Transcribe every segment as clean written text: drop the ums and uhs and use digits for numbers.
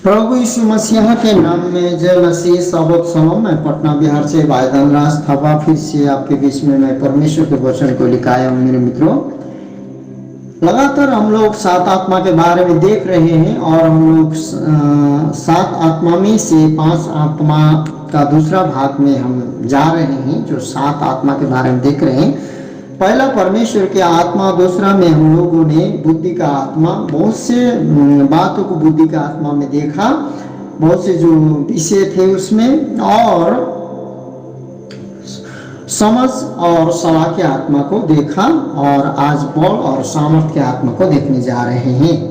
प्रभु यीशु मसीह के नाम में जय मसीह सबक सलाम। मैं पटना बिहार से भाई धनराज थापा फिर से आपके बीच में मैं परमेश्वर के वचन को लिखाया हूँ। मेरे मित्रों, लगातार हम लोग सात आत्मा के बारे में देख रहे हैं और हम लोग सात आत्मा में से पांच आत्मा का दूसरा भाग में हम जा रहे हैं, जो सात आत्मा के बारे में देख रहे हैं। पहला परमेश्वर की आत्मा, दूसरा में हम लोगों ने बुद्धि का आत्मा, बहुत से बातों को बुद्धि का आत्मा में देखा, बहुत से जो विषय थे उसमें, और समझ और सलाह के आत्मा को देखा, और आज बल और सामर्थ के आत्मा को देखने जा रहे हैं।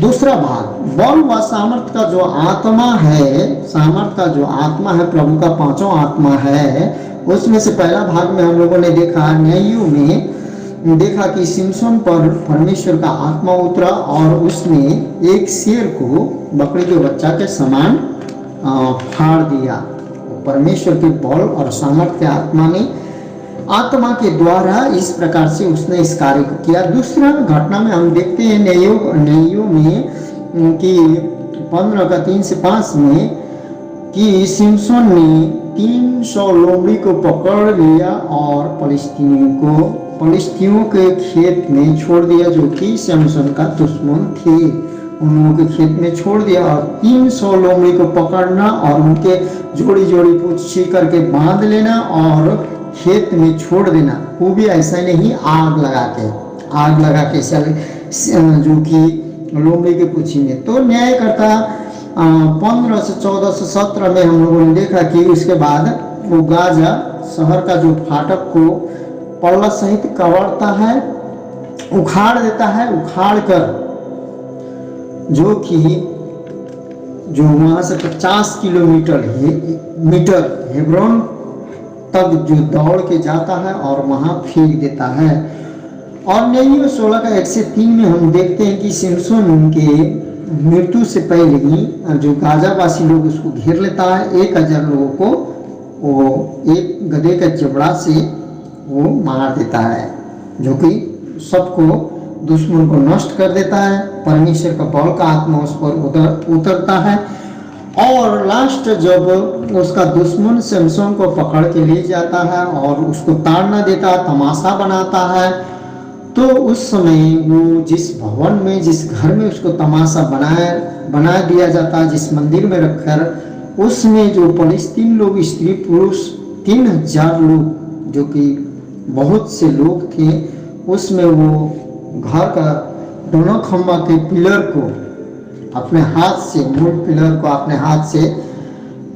दूसरा भाग बल व सामर्थ का जो आत्मा है, सामर्थ का जो आत्मा है, प्रभु का पांचों आत्मा है, उसमें से पहला भाग में हम लोगों ने देखा, न्यायियों में देखा कि सिमसोन पर परमेश्वर का आत्मा उतरा और उसने एक शेर को बकरी के बच्चा के समान फाड़ दिया। परमेश्वर के बल और सामर्थ्य आत्मा के द्वारा इस प्रकार से उसने इस कार्य को किया। दूसरा घटना में हम देखते हैं न्यायियों में कि 15 का 3 से 5 में कि सिमसोन ने 300 लोमड़ी को पकड़ लिया और फलिस्तियों के खेत में छोड़ दिया, जो कि सिमसोन का दुश्मन थे। उन लोगों के खेत में छोड़ दिया और 300 लोमड़ी को पकड़ना और उनके जोड़ी जोड़ी पूछी करके बांध लेना और खेत में छोड़ देना। वो भी ऐसा नहीं, आग लगा के जो कि लोमड़ी के पूछी में। तो न्यायकर्ता 15 से 14 से 17 में हम लोगों ने देखा कि उसके बाद वो गाजा शहर का जो फाटक को पल्ला सहित कवड़ता है, उखाड़ देता है, उखाड़ कर जो वहां से 50 किलोमीटर हेब्रोन तक जो दौड़ के जाता है और वहां फेंक देता है। और न्यायियों 16 का 1 से 3 में हम देखते हैं कि सिमसोन के मृत्यु से पहले ही जो गाजावासी लोग उसको घेर लेता है। 1000 लोगों को वो एक गधे का जबड़ा से वो मार देता है, जो कि सबको दुश्मन को नष्ट कर देता है। परमेश्वर का बल का आत्मा उस पर उतरता है और लास्ट जब उसका दुश्मन सिमसोन को पकड़ के ले जाता है और उसको ताड़ना देता है, तमाशा बनाता है, तो उस समय वो जिस भवन में, जिस घर में उसको तमाशा बना दिया जाता है, जिस मंदिर में रखकर, उसमें जो फलिस्तीन लोग, स्त्री पुरुष 3000 लोग, जो कि बहुत से लोग थे, उसमें वो घर का दोनों खंभा के पिलर को अपने हाथ से, मूल पिलर को अपने हाथ से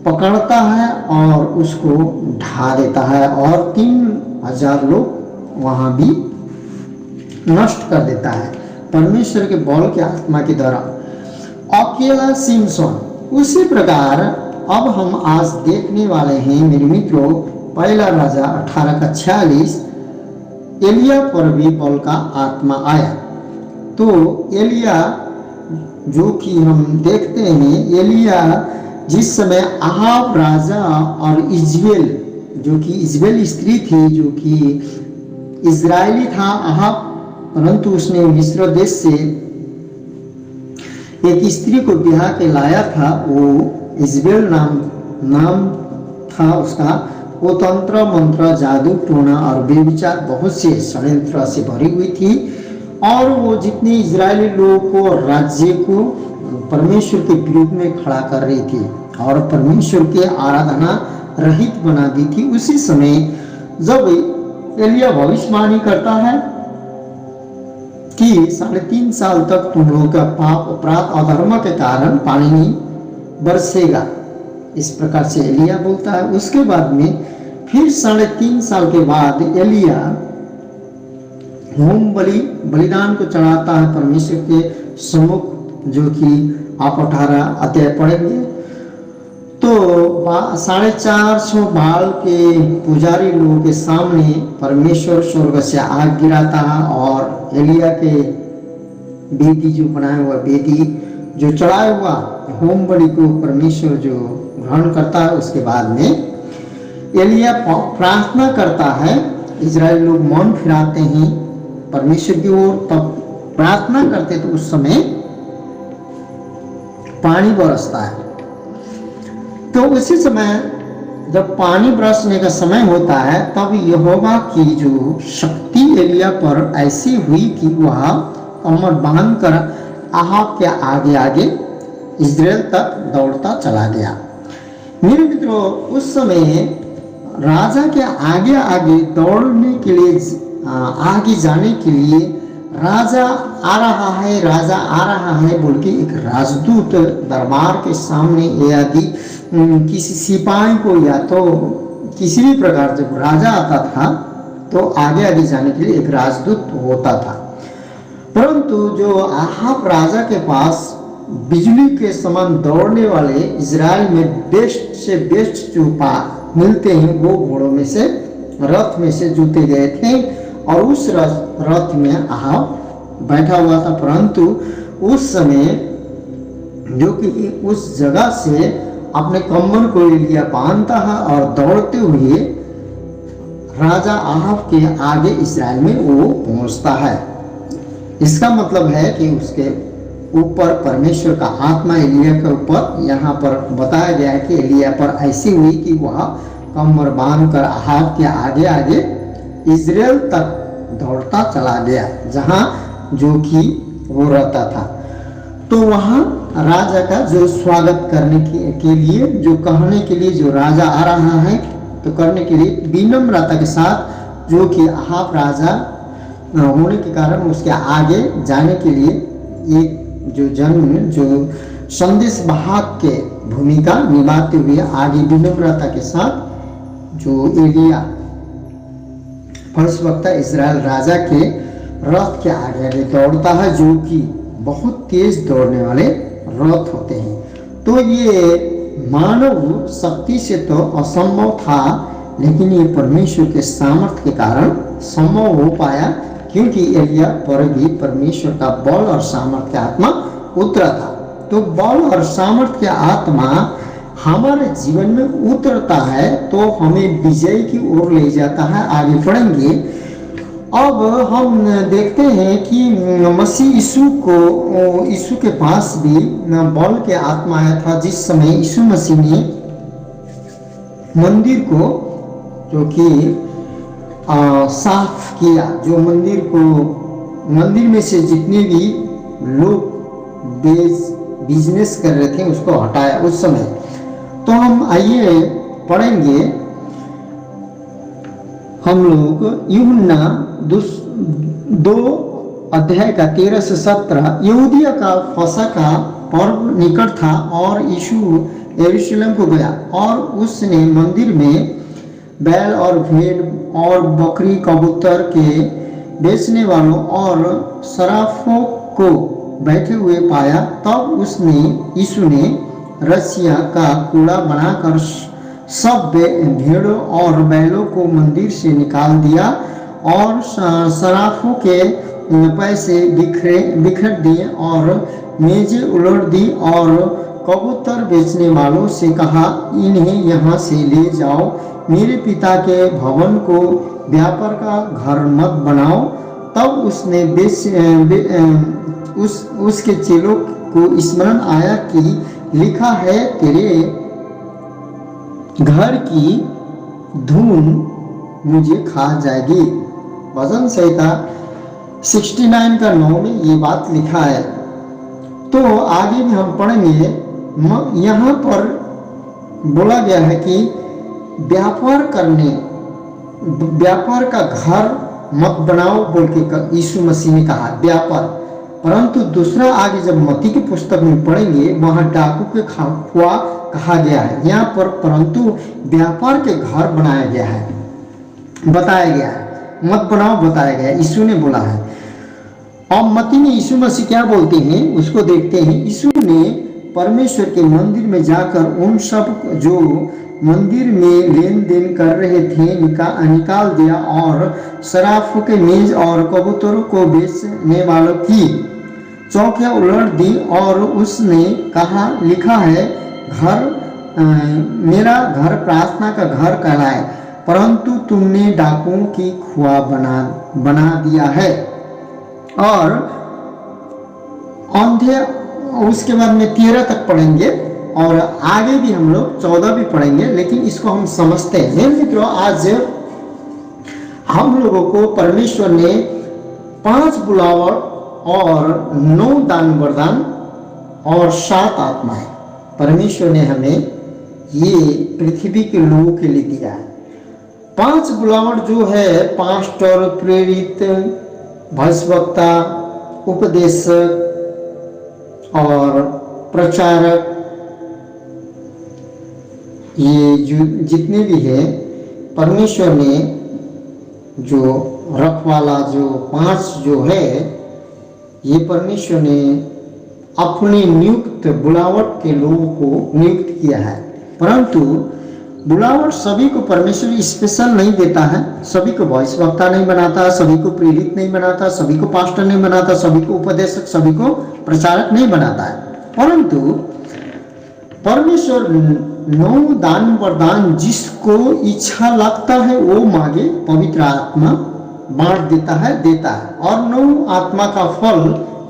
पकड़ता है और उसको ढा देता है और 3000 लोग वहां भी नष्ट कर देता है परमेश्वर के बल के आत्मा के द्वारा। अकेला सिमसोन। उसी प्रकार अब हम आज देखने वाले हैं मेरे मित्रों, पहला राजा 18 का 46, एलिया पर भी बल का आत्मा आया। तो एलिया, जो कि हम देखते हैं, एलिया जिस समय अहाब राजा और इजबेल, जो कि इजबेल स्त्री थी, जो कि इजरायली था अहाब, परंतु उसने मिस्र देश से एक स्त्री को ब्याह के लाया था। वो इजबेल नाम था उसका। वो तंत्र मंत्र, जादू टोना और बेविचार, बहुत से षड्यंत्र से भरी हुई थी और वो जितने इजरायली लोगों को, राज्य को परमेश्वर के विरुद्ध में खड़ा कर रही थी और परमेश्वर के आराधना रहित बना दी थी। उसी समय जब एलिया भविष्यवाणी करता है कि 3.5 साल तक तुम लोगों का पाप, अपराध, अधर्म के कारण पानी नहीं बरसेगा, इस प्रकार से एलिया बोलता है। उसके बाद में फिर 3.5 साल के बाद एलिया होम बलिदान को चढ़ाता है परमेश्वर के सम्मुख, जो कि आप 18 अध्याय पढ़ेंगे। तो 450 बाल के पुजारी लोगों के सामने परमेश्वर स्वर्ग से आग गिराता है और एलिया के वेदी, जो बनाया हुआ वेदी, जो चढ़ाया हुआ होम बलि को परमेश्वर जो ग्रहण करता है। उसके बाद में एलिया प्रार्थना करता है, इजराइल लोग मन फिराते हैं परमेश्वर की ओर, तब प्रार्थना करते तो उस समय पानी बरसता है। तो उसी समय जब पानी बरसने का समय होता है तब यहोवा की जो शक्ति एलिया पर ऐसी हुई कि वह कमर बांध कर अहाब के आगे आगे इज़राइल तक दौड़ता चला गया। मेरे मित्रों, उस समय राजा के आगे आगे दौड़ने के लिए, आगे जाने के लिए राजा आ रहा है, राजा आ रहा है बोल के एक राजदूत दरबार के सामने, यदि किसी सिपाही को या तो किसी भी प्रकार जब राजा आता था तो आगे आगे जाने के लिए एक राजदूत होता था। परंतु जो अहाब राजा के पास बिजली के समान दौड़ने वाले इज़राइल में बेस्ट से बेस्ट जो मिलते हैं वो घोड़ों में से, रथ में से जुते गए थे और उस रथ में अहाब बैठा हुआ था। परंतु उस समय जो कि उस जगह से अपने कमर को एलिया बांधता है और दौड़ते हुए राजा अहाब के आगे इज़राइल में वो पहुंचता है। इसका मतलब है कि उसके ऊपर परमेश्वर का आत्मा एलिया के ऊपर यहाँ पर बताया गया है कि एलिया पर ऐसी हुई कि वह कमर बांध कर अहाब के आगे आगे इज़राइल तक दौड़ता चला गया जहाँ जो कि वो रहता था। तो वहाँ राजा का जो स्वागत करने के लिए, जो कहने के लिए जो राजा आ रहा है तो करने के लिए विनम्रता के साथ, जो कि अहाब राजा होने के कारण उसके आगे जाने के लिए एक जो जन जो संदेश वाहक के भूमिका निभाते हुए आगे विनम्रता के साथ जो एलिया भविष्यवक्ता इज़राइल राजा के रथ के आगे आगे दौड़ता है, जो कि बहुत तेज दौड़ने वाले रथ होते हैं। तो ये मानव शक्ति से तो असंभव था, लेकिन ये परमेश्वर के सामर्थ्य के कारण संभव हो पाया, क्योंकि एलिया पर भी परमेश्वर का बल और सामर्थ्य आत्मा उतरा था। तो बल और सामर्थ्य आत्मा हमारे जीवन में उतरता है तो हमें विजय की ओर ले जाता है। आगे बढ़ेंगे। अब हम देखते हैं कि मसीह यीशु के पास भी बल के आत्मा आया था। जिस समय यीशु मसीह ने मंदिर को जो कि साफ किया, जो मंदिर में से जितने भी लोग बिजनेस कर रहे थे उसको हटाया उस समय। तो हम आइए पढ़ेंगे हम लोग यूहन्ना 2 अध्याय का 13 से 17। यहूदिया का फसह का पर्व निकट था और यीशु यरूशलेम को गया और उसने मंदिर में बैल और भेड़ और बकरी कबूतर के बेचने वालों और सराफों को बैठे हुए पाया। तब यीशु ने रस्सियाँ का कूड़ा बनाकर सब भेड़ों और बैलों को मंदिर से निकाल दिया और सराफों के पैसे बिखर दिए और मेजें उलट दी और कबूतर बेचने वालों से कहा, इन्हें यहाँ से ले जाओ, मेरे पिता के भवन को व्यापार का घर मत बनाओ। तब उसने उसके चेलों को स्मरण आया कि लिखा है, तेरे घर की धूल मुझे खा जाएगी। भजन संहिता 69 का 9 में ये बात लिखा है। तो आगे भी हम पढ़ेंगे। यहाँ पर बोला गया है कि व्यापार का घर मत बनाओ बोल के यीशु मसीह ने कहा, व्यापार। परंतु दूसरा आगे जब मत्ती की पुस्तक में पढ़ेंगे वहाँ डाकू के खुआ कहा गया है। यहाँ पर परंतु व्यापार के घर बनाया गया है, बताया गया है, मत बनाओ बताया गया है, यीशु ने बोला है। और मत्ती में यीशु मसीह क्या बोलते हैं उसको देखते हैं। यीशु ने परमेश्वर के मंदिर में जाकर उन सब जो मंदिर में लेन देन कर रहे थे निकाल दिया और सराफों के मेज और कबूतरों को बेचने वालों की चौकियां उलट दी और उसने कहा, लिखा है, मेरा घर प्रार्थना का घर कहलाए, परंतु तुमने डाकुओं की खुआ बना दिया है। और उसके बाद में 13 तक पढ़ेंगे और आगे भी हम लोग 14 भी पढ़ेंगे, लेकिन इसको हम समझते हैं। मेरे मित्रों, आज हम लोगों को परमेश्वर ने 5 बुलावट और 9 दान वरदान और 7 आत्माएं परमेश्वर ने हमें ये पृथ्वी के लोगों के लिए दिया है। 5 बुलावट जो है, पास्टर, प्रेरित, भविष्यवक्ता, उपदेशक और प्रचारक, ये जो जितने भी है परमेश्वर ने जो रखवाला जो 5 जो है, ये परमेश्वर ने अपने नियुक्त बुलावट के लोगों को नियुक्त किया है। परंतु बुलावट सभी को परमेश्वर स्पेशल नहीं देता है। सभी को भविष्यवक्ता नहीं बनाता, सभी को प्रेरित नहीं बनाता, सभी को पास्टर नहीं बनाता, सभी को उपदेशक, सभी को प्रचारक नहीं बनाता है। परंतु परमेश्वर 9 दान वरदान जिसको इच्छा लगता है वो मांगे, पवित्र आत्मा बांट देता है और 9 आत्मा का फल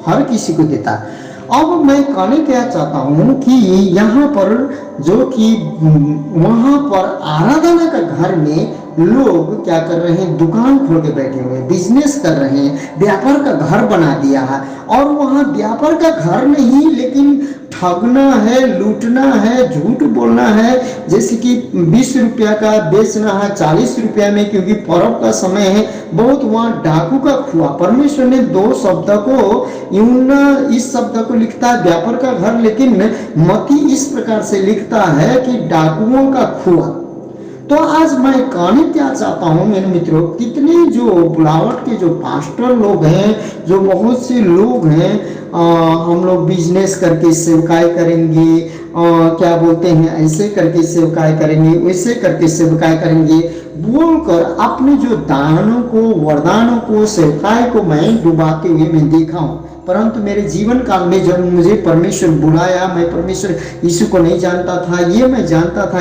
हर किसी को देता है। अब मैं कहने क्या चाहता हूँ कि यहाँ पर जो कि वहाँ पर आराधना का घर में लोग क्या कर रहे हैं, दुकान खोल के बैठे हुए, बिजनेस कर रहे हैं, व्यापार का घर बना दिया है। और वहाँ व्यापार का घर नहीं, लेकिन ठगना है, लूटना है, झूठ बोलना है। जैसे कि 20 रुपया का बेचना है 40 रुपया में, क्योंकि पर्व का समय है, बहुत वहाँ डाकू का खुआ। परमेश्वर ने 2 शब्द को यूना इस शब्द को लिखता है व्यापार का घर, लेकिन मती इस प्रकार से लिखता है कि डाकुओं का खुआ। तो आज मैं कहने क्या चाहता हूँ मेरे मित्रों, कितने जो बुलावट के जो पास्टर लोग हैं, जो बहुत से लोग हैं, हम लोग बिजनेस करके सेवकाई करेंगे, क्या बोलते हैं, ऐसे करके सेवकाई करेंगे, वैसे करके सेवकाई करेंगे बोलकर अपने जो दानों को, वरदानों को, सेवकाई को मैं डुबाते हुए मैं देखा हूँ। परंतु मेरे जीवन काल में जब मुझे परमेश्वर बुलाया, मैं परमेश्वर यीशु को नहीं जानता था। ये मैं जानता था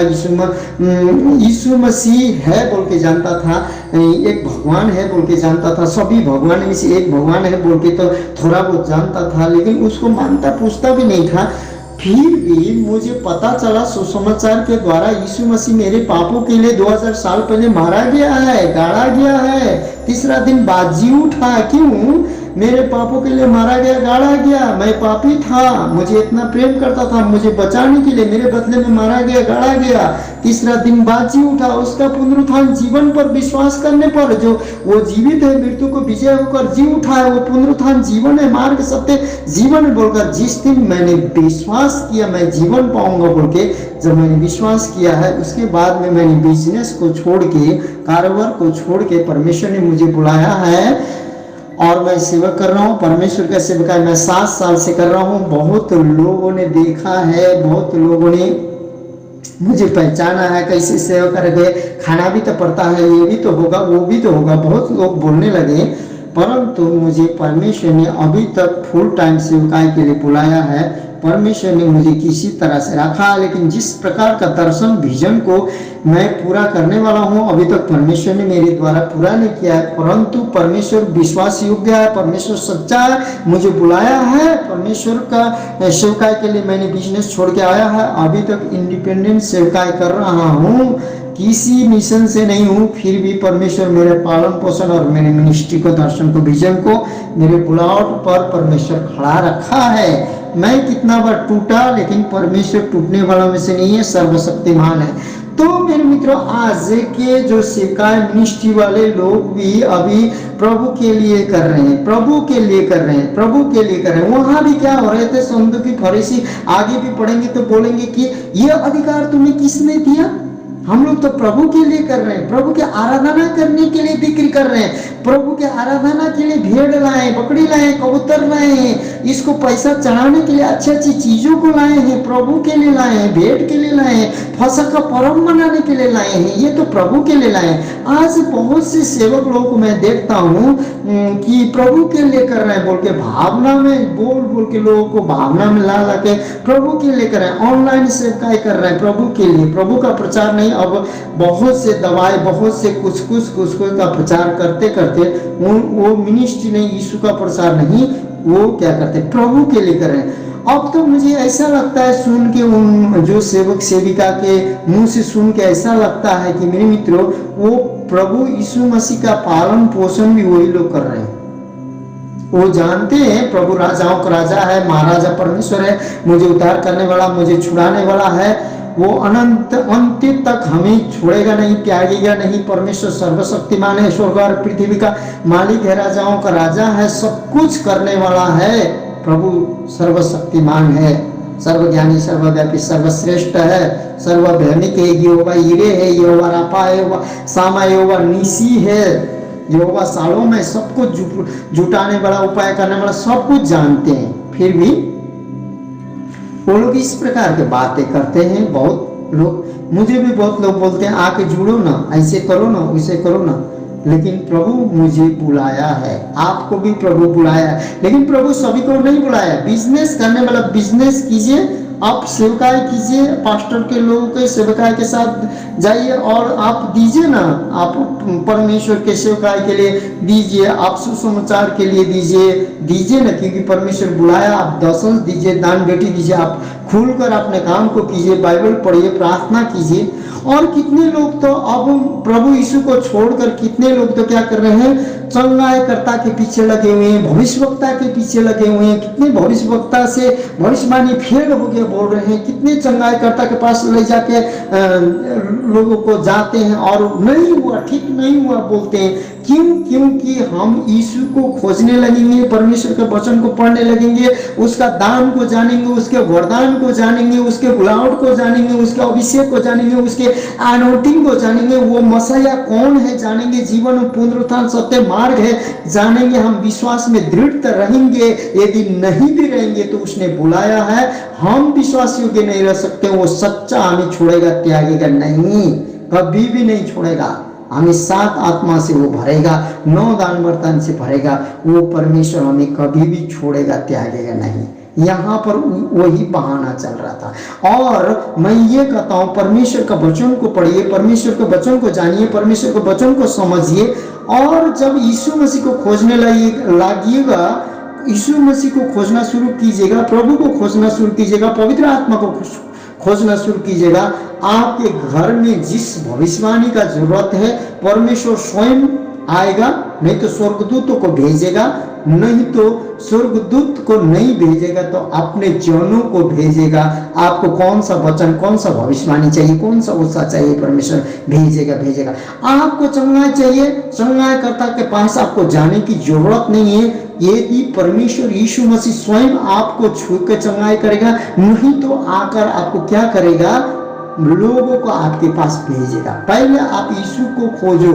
यीशु मसीह है बोल के जानता था, एक भगवान है बोल के जानता था, सभी भगवान में से एक भगवान है बोल के तो थोड़ा बहुत जानता था, लेकिन उसको मानता पूछता भी नहीं था। फिर भी मुझे पता चला सुसमाचार के द्वारा यीशु मसीह मेरे पापों के लिए 2000 साल पहले मारा गया है, गाड़ा गया है, तीसरा दिन बाद जी उठा। क्यों? मेरे पापों के लिए मारा गया, गाड़ा गया। मैं पापी था, मुझे इतना प्रेम करता था, मुझे बचाने के लिए मेरे बदले में मारा गया, गाड़ा गया, तीसरा दिन बाद जी उठा। उसका पुनरुत्थान जीवन पर विश्वास करने पर, जो वो जीवित है, मृत्यु को विजय होकर जी उठा है, वो पुनरुत्थान जीवन है, मार्ग सत्य जीवन है बोलकर जिस दिन मैंने विश्वास किया मैं जीवन पाऊंगा बोल के, जब मैंने विश्वास किया है, उसके बाद में मैंने बिजनेस को छोड़ के, कारोबार को छोड़ के परमेश्वर ने मुझे बुलाया है और मैं सेवा कर रहा हूँ। परमेश्वर का सेवकाई मैं 7 साल से कर रहा हूँ। बहुत लोगों ने देखा है, बहुत लोगों ने मुझे पहचाना है, कैसे सेवा कर गए, खाना भी तो पड़ता है, ये भी तो होगा, वो भी तो होगा, बहुत लोग बोलने लगे। परंतु मुझे परमेश्वर ने अभी तक फुल टाइम सेवकाई के लिए बुलाया है। परमेश्वर ने मुझे किसी तरह से रखा, लेकिन जिस प्रकार का दर्शन विजन को मैं पूरा करने वाला हूं, अभी तक परमेश्वर ने मेरे द्वारा पूरा नहीं किया है। परंतु परमेश्वर विश्वास योग्य है, परमेश्वर सच्चा है, मुझे बुलाया है। परमेश्वर का सेवकाई के लिए मैंने बिजनेस छोड़ के आया है, अभी तक इंडिपेंडेंट सेवकाई कर रहा हूँ, किसी मिशन से नहीं हूँ। फिर भी परमेश्वर मेरे पालन पोषण और मेरे मिनिस्ट्री को, दर्शन को, विजन को, मेरे बुलावट पर परमेश्वर खड़ा रखा है। मैं कितना बार टूटा, लेकिन परमेश्वर टूटने वालों में से नहीं है, सर्वशक्तिमान है। तो मेरे मित्रों, आज के जो सेवकाई मिनिस्ट्री वाले लोग भी अभी प्रभु के लिए कर रहे हैं, प्रभु के लिए कर रहे हैं, प्रभु के लिए कर रहे हैं। वहां भी क्या हो रहे थे, सदूकी फरीसी, आगे भी पढ़ेंगे तो बोलेंगे कि ये अधिकार तुम्हें किसने दिया। हम लोग तो प्रभु के लिए कर रहे हैं, प्रभु के आराधना करने के लिए बिक्री कर रहे हैं, प्रभु के आराधना के लिए भेड़ लाए, बकरी लाए, कबूतर लाए हैं, इसको पैसा चढ़ाने के लिए अच्छी अच्छी चीजों को लाए हैं, प्रभु के लिए लाए हैं, भेड़ के लिए लाए हैं, फसह का पर्व मनाने के लिए लाए हैं, ये तो प्रभु के लिए लाए हैं। आज बहुत से सेवक लोगों को मैं देखता हूँ कि प्रभु के लिए कर रहे हैं बोल के, भावना में बोल बोल के लोगों को भावना में ला ला के प्रभु के लिए कर रहे हैं, ऑनलाइन सेवकाई कर रहे हैं प्रभु के लिए, प्रभु का प्रचार नहीं। अब बहुत से दवाई, बहुत से कुछ का प्रचार करते करते वो मिनिस्ट्री नहीं, यीशु का प्रचार नहीं, वो क्या करते, प्रभु के लिए कर रहे हैं। अब तो मुझे ऐसा लगता है सुन के, उन जो सेवक सेविका के मुंह से सुन के ऐसा लगता है कि मेरे मित्रों, वो प्रभु यीशु मसीह का पालन पोषण भी वही लोग कर रहे हैं। वो जानते हैं प्रभु राजाओं का राजा है, महाराजा परमेश्वर है, मुझे उद्धार करने वाला, मुझे छुड़ाने वाला है, वो अनंत अंत तक हमें छोड़ेगा नहीं, त्यागेगा नहीं। परमेश्वर सर्वशक्तिमान है, स्वर्ग और पृथ्वी का मालिक है, राजाओं का राजा है, सब कुछ करने वाला है। प्रभु सर्वशक्तिमान है, सर्वज्ञानी, सर्वव्यापी, सर्वश्रेष्ठ है, सर्वभयानिक है। यहोवा यिरे है, यहोवा राफा है, यहोवा सामा, यहोवा नीसी है, यहोवा सालों में सब कुछ जुटाने वाला, उपाय करने वाला, सब कुछ जानते हैं। फिर भी वो लोग इस प्रकार के बातें करते हैं। बहुत लोग, मुझे भी बहुत लोग बोलते हैं आके जुड़ो ना, ऐसे करो ना, वैसे करो ना। लेकिन प्रभु मुझे बुलाया है, आपको भी प्रभु बुलाया है, लेकिन प्रभु सभी को नहीं बुलाया। बिजनेस करने वाला बिजनेस कीजिए, आप सेवकाई कीजिए, पास्टर के लोगों के सेवकाई के साथ जाइए और आप दीजिए ना, आप परमेश्वर के सेवकाई के लिए दीजिए, आप सुसमाचार के लिए दीजिए ना, क्योंकि परमेश्वर बुलाया। आप दशंश दीजिए, दान बेटी दीजिए, आप खुलकर अपने काम को कीजिए, बाइबल पढ़िए, प्रार्थना कीजिए। और कितने लोग तो अब प्रभु यीशु को छोड़कर कितने लोग तो क्या कर रहे हैं, चंगाईकर्ता के पीछे लगे हुए हैं, भविष्यवक्ता के पीछे लगे हुए हैं। कितने भविष्यवक्ता से भविष्यवाणी फेल हो गया बोल रहे हैं, कितने चंगाईकर्ता के पास ले जाके लोगों को जाते हैं और नहीं हुआ, ठीक नहीं हुआ बोलते हैं। क्यों? क्योंकि हम यीशु को खोजने लगेंगे, परमेश्वर के वचन को पढ़ने लगेंगे, उसका दान को जानेंगे, उसके वरदान को जानेंगे, उसके बुलावट को जानेंगे, उसके अभिषेक को जानेंगे, उसके अनोटिंग को जानेंगे, वो मसीहा कौन है जानेंगे, जीवन में पुनरुत्थान सत्य मार्ग है जानेंगे। हम विश्वास में दृढ़ रहेंगे। यदि नहीं भी रहेंगे तो उसने बुलाया है, हम विश्वास योग्य नहीं रह सकते। वो सच्चा हमें छोड़ेगा, त्यागेगा नहीं, कभी भी नहीं छोड़ेगा। हमें 7 आत्मा से वो भरेगा, 9 दान बर्तन से भरेगा। वो परमेश्वर हमें कभी भी छोड़ेगा, त्यागेगा नहीं। यहाँ पर वही बहाना चल रहा था। और मैं ये कहता हूँ, परमेश्वर का वचन को पढ़िए, परमेश्वर के वचन को जानिए, परमेश्वर के वचन को समझिए। और जब यीशु मसीह को खोजने लागिएगा, यीशु मसीह को खोजना शुरू कीजिएगा, प्रभु को खोजना शुरू कीजिएगा, पवित्र आत्मा को खोजना शुरू कीजिएगा, आपके घर में जिस भविष्यवाणी का जरूरत है परमेश्वर स्वयं आएगा। नहीं तो स्वर्गदूतों को भेजेगा, नहीं तो स्वर्गदूत को नहीं भेजेगा तो अपने जनों को भेजेगा। आपको कौन सा वचन, कौन सा भविष्यवाणी चाहिए, कौन सा उत्साह चाहिए, परमेश्वर भेजेगा। आपको चंगाई चाहिए, चंगाईकर्ता के पास आपको जाने की जरूरत नहीं है। यदि परमेश्वर यीशु मसीह स्वयं आपको छू के चंगाई करेगा, नहीं तो आकर आपको क्या करेगा, लोगों को आपके पास भेजेगा। पहले आप यीशु को खोजो,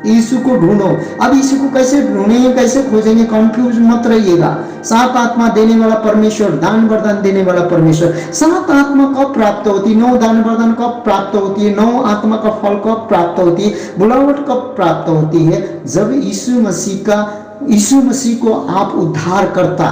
यीशु को ढूंढो। अब यीशु को कैसे ढूंढेंगे, कैसे खोजेंगे, कंफ्यूज मत रहिएगा। 7 आत्मा देने वाला परमेश्वर, दान वरदान देने वाला परमेश्वर। 7 आत्मा कब प्राप्त होती, 9 दान वरदान कब प्राप्त होती है, 9 आत्मा का फल कब प्राप्त होती है, बुलावट कब प्राप्त होती है, जब यीशु मसीह को आप उद्धार करता,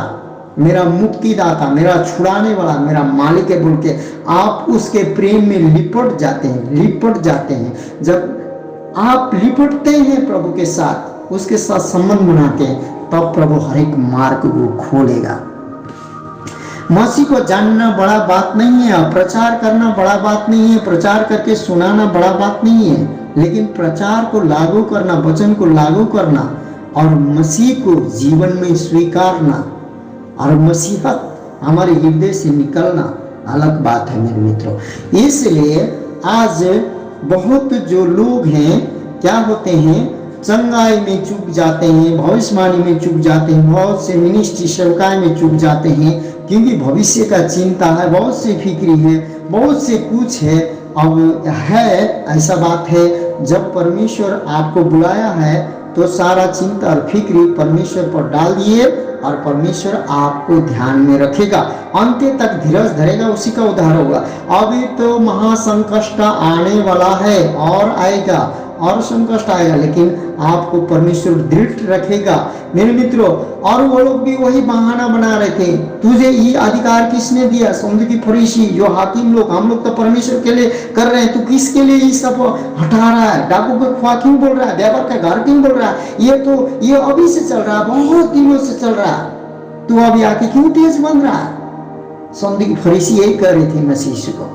मेरा मुक्तिदाता, मेरा छुड़ाने वाला, मेरा मालिक है बोल के आप उसके प्रेम में लिपट जाते हैं। जब आप लिपटते हैं प्रभु के साथ, उसके साथ संबंध बनाते हैं, तब प्रभु हर एक मार्ग को खोलेगा। मसीह को जानना बड़ा बात नहीं है, प्रचार करना बड़ा बात नहीं है, प्रचार करके सुनाना बड़ा बात नहीं है, लेकिन प्रचार को लागू करना, वचन को लागू करना और मसीह को जीवन में स्वीकारना और मसीहत हमारे हृदय से निकलना अलग बात है मेरे मित्रों। इसलिए आज बहुत जो लोग हैं क्या होते हैं, चंगाई में चूक जाते हैं, भविष्यवाणी में चूक जाते हैं, बहुत से मिनिस्ट्री सेवकाई में चूक जाते हैं, क्योंकि भविष्य का चिंता है, बहुत से फिक्री है, बहुत से कुछ है। अब है ऐसा बात है, जब परमेश्वर आपको बुलाया है तो सारा चिंता और फिक्री परमेश्वर पर डाल दिए और परमेश्वर आपको ध्यान में रखेगा, अंत तक धीरज धरेगा, उसी का उद्धार होगा। अभी तो महासंकट आने वाला है और आएगा, और संकट आएगा, लेकिन आपको परमेश्वर दृढ़ रखेगा मेरे मित्रों। और वो लोग भी वही बहाना बना रहे थे, तुझे ये अधिकार किसने दिया, समुद्र की फरीसी जो हाकिम लोग, हम लोग तो परमेश्वर के लिए कर रहे हैं, तू किसके लिए ये सब हटा रहा है, डाकू का ख्वाह क्यों बोल रहा है, व्यापार का घर क्यों बोल रहा है, ये अभी से चल रहा है, बहुत दिनों से चल रहा है, तू अभी आके क्यों तेज बन रहा है, सौंदी की फरीसी यही कह रही थी मसीह को।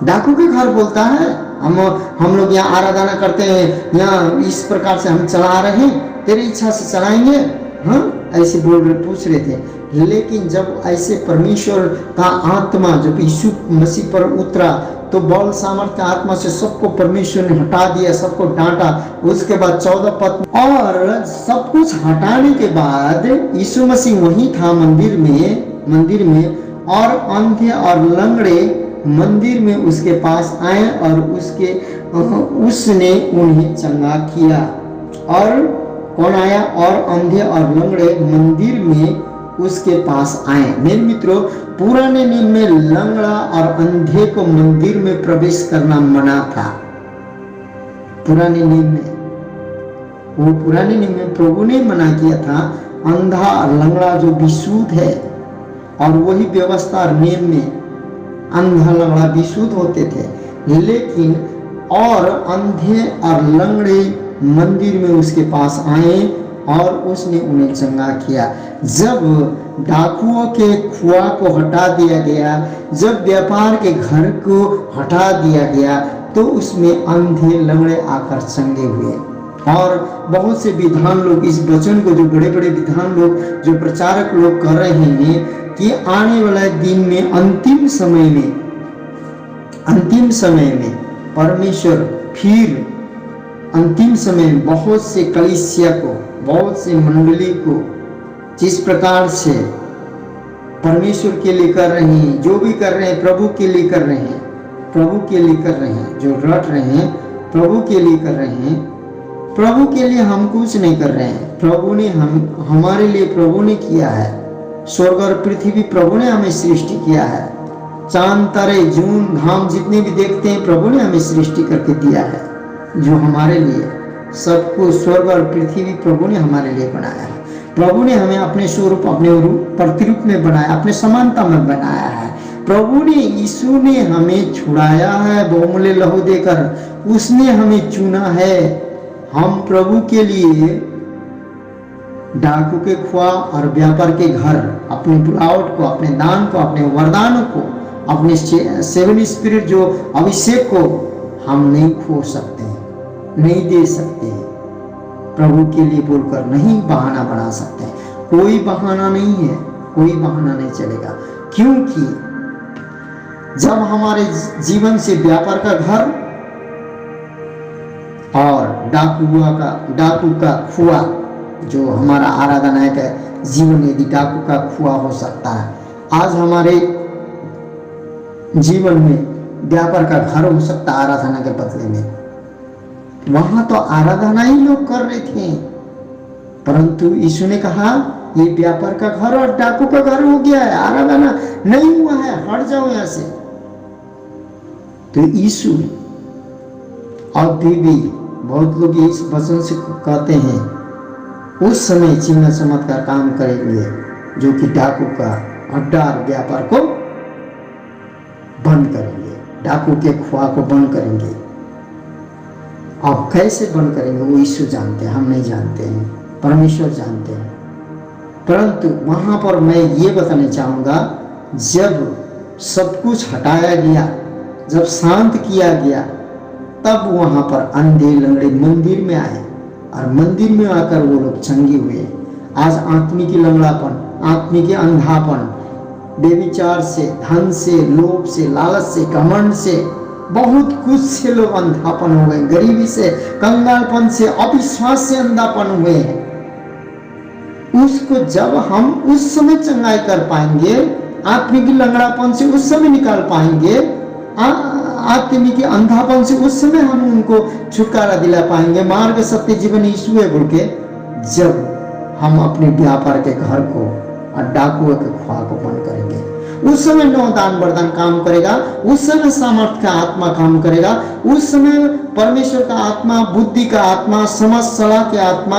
डाकू के घर बोलता है हम लोग यहाँ आराधना करते हैं, यहाँ इस प्रकार से हम चला रहे हैं, तेरी इच्छा से चलाएंगे, हाँ ऐसे पूछ रहे थे। लेकिन जब ऐसे परमेश्वर का आत्मा जब यीशु मसीह पर उतरा तो बल सामर्थ का आत्मा से सबको परमेश्वर ने हटा दिया, सबको डांटा। उसके बाद 14 पद और सब कुछ हटाने के बाद यीशु मसीह वहीं था मंदिर में और अंधे और लंगड़े मंदिर में उसके पास आए और उसने उन्हें चंगा किया। और कौन आया? और अंधे और लंगड़े मंदिर में उसके पास आए। मेरे मित्रों, पुराने नियम में लंगड़ा और अंधे को मंदिर में प्रवेश करना मना था। पुराने नियम में प्रभु ने मना किया था। अंधा और लंगड़ा जो विशुद्ध है, और वही व्यवस्था और नियम में अंधा लंगड़ा विशुद्ध होते थे। लेकिन और अंधे और लंगड़े मंदिर में उसके पास आए और उसने उन्हें चंगा किया। जब डाकुओं के कुआ को हटा दिया गया, जब व्यापार के घर को हटा दिया गया, तो उसमें अंधे लंगड़े आकर चंगे हुए। और बहुत से विद्वान लोग इस वचन को, जो बड़े बड़े विद्वान लोग, जो प्रचारक लोग कर रहे हैं कि आने वाला दिन में अंतिम समय में परमेश्वर फिर अंतिम समय में बहुत से कलीसिया को, बहुत से मंडली को जिस प्रकार से परमेश्वर के लिए कर रहे हैं, जो भी कर रहे हैं प्रभु के लिए कर रहे हैं, जो रट रहे हैं प्रभु के लिए कर रहे हैं। प्रभु के लिए हम कुछ नहीं कर रहे हैं, प्रभु ने हमारे लिए प्रभु ने किया है। स्वर्ग और पृथ्वी प्रभु ने हमें सृष्टि किया है। चांद तारे जून घाम जितने भी देखते हैं प्रभु ने हमें सृष्टि करके दिया है, जो हमारे लिए सबको स्वर्ग और पृथ्वी प्रभु ने हमारे लिए बनाया है। प्रभु ने हमें अपने स्वरूप, अपने प्रतिरूप में बनाया, अपने समानता में बनाया है। प्रभु ने, यीशु ने हमें छुड़ाया है बहुमूल्य लहू देकर, उसने हमें चुना है। हम प्रभु के लिए डाकू के खुआ और व्यापार के घर, अपने बुलावट को, अपने दान को, अपने वरदानों को, अपने सेवन स्पिरिट जो अभिषेक को हम नहीं खो सकते, नहीं दे सकते। प्रभु के लिए बोलकर नहीं बहाना बना सकते। कोई बहाना नहीं है, कोई बहाना नहीं चलेगा। क्योंकि जब हमारे जीवन से व्यापार का घर और डाकू का खुआ, जो हमारा आराधना का जीवन, यदि डाकू का खुआ हो सकता है, आज हमारे जीवन में व्यापार का घर हो सकता है आराधना के बदले में। वहां तो आराधना ही लोग कर रहे थे, परंतु यीशु ने कहा ये व्यापार का घर और डाकू का घर हो गया है, आराधना नहीं हुआ है, हट जाओ यहां से। तो यीशु अभी भी बहुत लोग इस वचन से कहते हैं उस समय चिन्ह चमत्कार काम करेंगे, जो कि डाकू का अड्डा और व्यापार को बंद करेंगे, डाकू के खुआ को बंद करेंगे। अब कैसे बंद करेंगे वो यीशु जानते हैं, हम नहीं जानते हैं, परमेश्वर जानते हैं। परंतु वहां पर मैं ये बताना चाहूंगा, जब सब कुछ हटाया गया, जब शांत किया गया, तब वहां पर अंधे लंगड़े मंदिर में आए और मंदिर में आकर वो लोग चंगे हुए। आज आत्मिक लंगड़ापन, आत्मिक अंधापन, बेविचार से, धन से, लोभ से, लालच से, घमंड से, बहुत कुछ से लोग अंधापन हो गए। गरीबी से, कंगालपन से, अविश्वास से अंधापन हुए हैं। उसको जब हम उस समय चंगाई कर पाएंगे, आत्मिक लंगड़ापन से उस समय निकाल पाएंगे, आत्मिक अंधापन से उस समय हम उनको छुटकारा दिला पाएंगे। मार्ग सत्य जीवन यीशु है बोल के, जब हम अपने व्यापार के घर को और डाकुओं के खुआ को बंद करेंगे, उस समय नौ दान वरदान काम करेगा, उस समय सामर्थ का आत्मा काम करेगा, उस समय परमेश्वर का आत्मा, बुद्धि का आत्मा, समझ सलाह के आत्मा,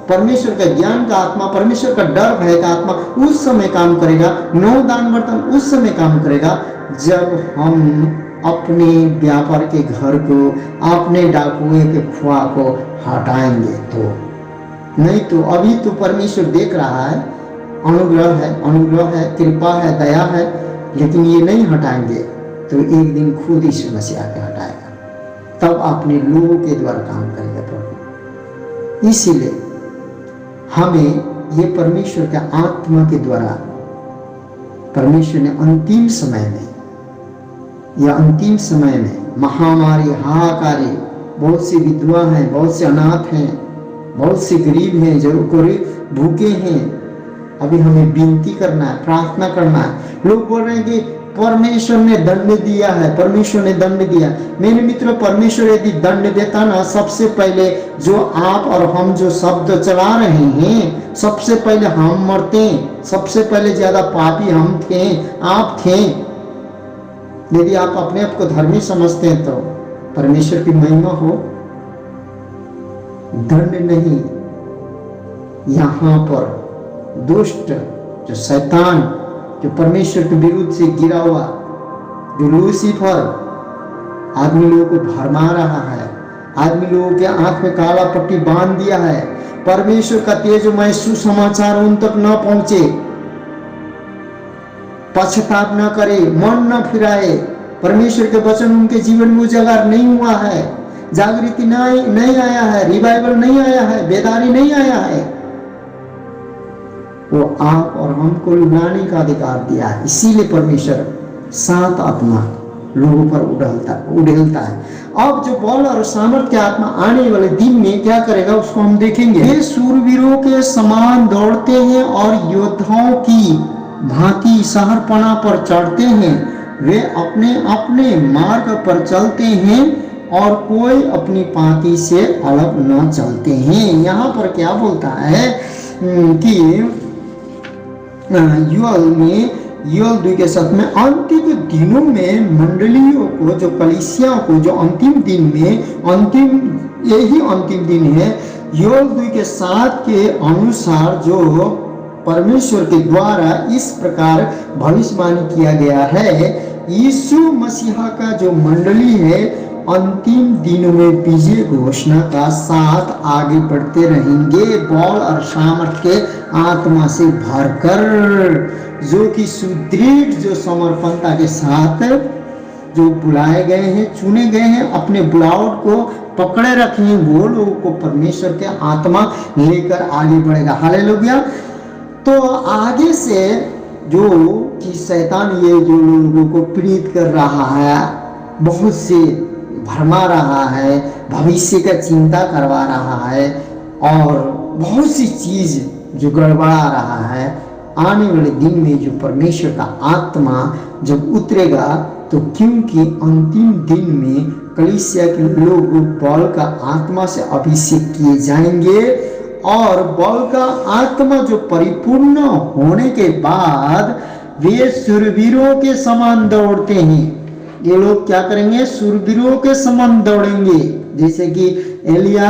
परमेश्वर का ज्ञान का आत्मा, परमेश्वर का डर भय का आत्मा उस समय काम करेगा। नौ दान वरदान उस समय काम करेगा जब हम अपने व्यापार के घर को, अपने डाकुओं के खुआ को हटाएंगे। तो नहीं तो अभी तो परमेश्वर देख रहा है अनुग्रह है, कृपा है, दया है, लेकिन ये नहीं हटाएंगे तो एक दिन खुद यीशु मसीह आके हटाएगा, तब अपने लोगों के द्वारा काम करेगा प्रभु। इसीलिए हमें ये परमेश्वर के आत्मा के द्वारा परमेश्वर ने अंतिम समय में महामारी, हाहाकारी, बहुत से विधवा हैं, बहुत से अनाथ हैं, बहुत से गरीब हैं, जो भूखे हैं, अभी हमें विनती करना है, प्रार्थना करना है। लोग बोल रहे हैं कि परमेश्वर ने दंड दिया है, परमेश्वर ने दंड दिया। मेरे मित्रों, परमेश्वर यदि दंड देता ना, सबसे पहले जो आप और हम जो शब्द चला रहे हैं, सबसे पहले हम मरते, सबसे पहले ज्यादा पापी हम थे, आप थे। यदि आप अपने आप को धर्मी समझते हैं तो परमेश्वर की महिमा हो। दंड नहीं, यहाँ पर दुष्ट जो शैतान, जो परमेश्वर के विरुद्ध से गिरा हुआ, जो लूसीफर आदमी लोगों को भरमा रहा है, आदमी लोगों के आंख में काला पट्टी बांध दिया है, परमेश्वर का तेजमय सुसमाचार उन तक न पहुंचे, पश्चाताप न करे, मन न फिराए, परमेश्वर के वचन उनके जीवन में उजागर नहीं हुआ है, जागृति नहीं आया है, रिवाइवल नहीं आया है, बेदारी नहीं आया है, वो आप और हमको लुभाने का अधिकार दिया है। इसीलिए परमेश्वर 7 आत्मा लोगों पर उड़ेलता है। अब जो बल और सामर्थ्य आत्मा आने वाले दिन में क्या करेगा उसको हम देखेंगे। वे शूरवीरों के समान दौड़ते हैं और योद्धाओं की भांति शहरपना पर चढ़ते हैं। वे अपने अपने मार्ग पर चलते हैं और कोई अपनी पाँति से अलग न चलते हैं। यहाँ पर क्या बोलता है कि युअल 2 के साथ में अंतिम दिनों में मंडलियों को, जो कलीसिया को, जो अंतिम दिन में यही अंतिम दिन है, युअल 2 के 7 के अनुसार जो परमेश्वर के द्वारा इस प्रकार भविष्यवाणी किया गया है, यीशु मसीहा का जो मंडली है अंतिम दिनों में विजय घोषणा का साथ आगे बढ़ते रहेंगे, बल और सामर्थ्य के आत्मा से भरकर, जो कि सुदृढ़ जो समर्पणता के साथ जो बुलाए गए हैं, चुने गए हैं, अपने बुलावट को पकड़े रखे हैं, वो लोगों को परमेश्वर के आत्मा लेकर आगे बढ़ेगा। हालेलुया। तो आगे से जो कि शैतान ये जो लोगों को पीड़ित कर रहा है, बहुत से भरमा रहा है, भविष्य का चिंता करवा रहा है और बहुत सी चीज जो गड़बड़ा रहा है, आने वाले दिन में जो परमेश्वर का आत्मा जब उतरेगा, तो क्योंकि अंतिम दिन में कलीसिया के लोग बल का आत्मा से अभिषेक किए जाएंगे और बल का आत्मा जो परिपूर्ण होने के बाद वे शूरवीरों के समान दौड़ते हैं। ये लोग क्या करेंगे? शूरवीरों के समान दौड़ेंगे, जैसे कि एलिया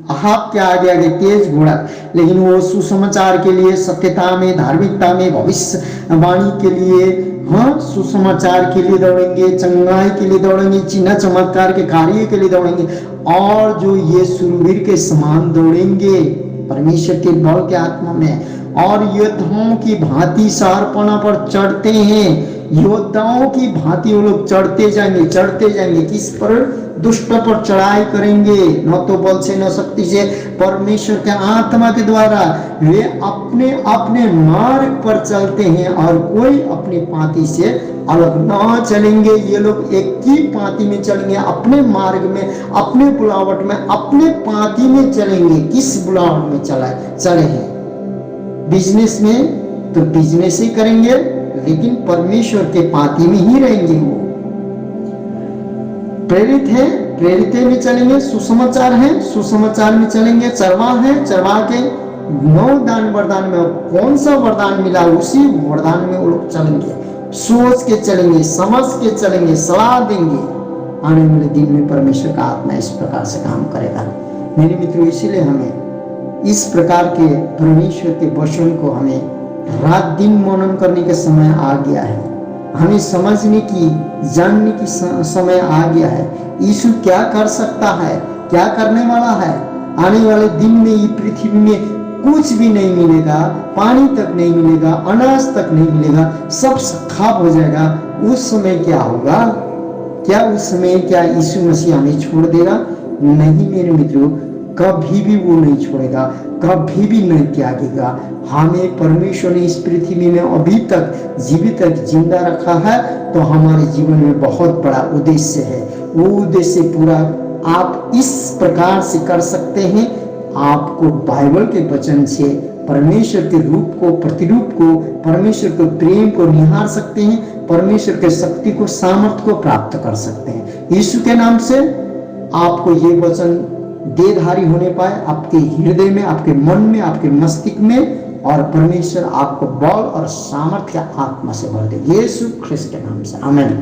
अहाब के आगे आगे तेज घोड़ा, लेकिन वो सुसमाचार के लिए, सत्यता में, धार्मिकता में, भविष्यवाणी के लिए, हाँ, सुसमाचार के लिए दौड़ेंगे, चंगाई के लिए दौड़ेंगे, चिन्ह चमत्कार के कार्य के लिए दौड़ेंगे। और जो ये शूरवीर के समान दौड़ेंगे परमेश्वर के बल के आत्मा में, और योद्धाओं की भांति शहरपना पर चढ़ते हैं, योद्धाओं की भांति वो लोग चढ़ते जाएंगे। किस पर? दुष्ट पर चढ़ाई करेंगे, न तो बल से न शक्ति से, परमेश्वर के आत्मा के द्वारा। वे अपने अपने मार्ग पर चलते हैं और कोई अपनी पाँति से अलग न चलेंगे। ये लोग एक ही पाँति में चलेंगे, अपने मार्ग में, अपने बुलावट में, अपने पाँति में चलेंगे। किस बुलावट में चले हैं? बिजनेस में तो बिजनेस ही करेंगे, लेकिन परमेश्वर के पाँति में ही रहेंगे। वो प्रेरित है, प्रेरित में चलेंगे, सुसमाचार है, सुसमाचार में चलेंगे, चरवाह है, चरवाह के 9 दान वरदान में कौन सा वरदान मिला, उसी वरदान में वो लोग चलेंगे, सोच के चलेंगे, समझ के चलेंगे, सलाह देंगे। आने वाले दिन में परमेश्वर का आत्मा इस प्रकार से काम करेगा। मेरे मित्रों, इसीलिए हमें इस प्रकार के परमेश्वर के वचन को हमें रात दिन मनन करने का समय आ गया है। हमें समझने की, जानने की समय आ गया है। यीशु क्या कर सकता है, क्या करने वाला है, आने वाले दिन में ये पृथ्वी में कुछ भी नहीं मिलेगा, पानी तक नहीं मिलेगा, अनाज तक नहीं मिलेगा, सब खाब हो जाएगा, उस समय क्या होगा? क्या उस समय क्या यीशु मसीह हमें छोड़ देगा? नहीं मेरे मित्रों, कभी भी वो नहीं छोड़ेगा, कभी भी नहीं त्यागेगा। हमें परमेश्वर ने इस पृथ्वी में अभी तक जीवित तक जिंदा रखा है, तो हमारे जीवन में बहुत बड़ा उद्देश्य है। वो उद्देश्य पूरा आप इस प्रकार से कर सकते हैं, आपको बाइबल के वचन से परमेश्वर के रूप को, प्रतिरूप को, परमेश्वर के प्रेम को निहार सकते हैं, परमेश्वर के शक्ति को, सामर्थ्य को प्राप्त कर सकते हैं। यीशु के नाम से आपको ये वचन देहधारी होने पाए आपके हृदय में, आपके मन में, आपके मस्तिष्क में, और परमेश्वर आपको बल और सामर्थ्य आत्मा से भर दे, यीशु ख्रिस्त के नाम से, आमीन।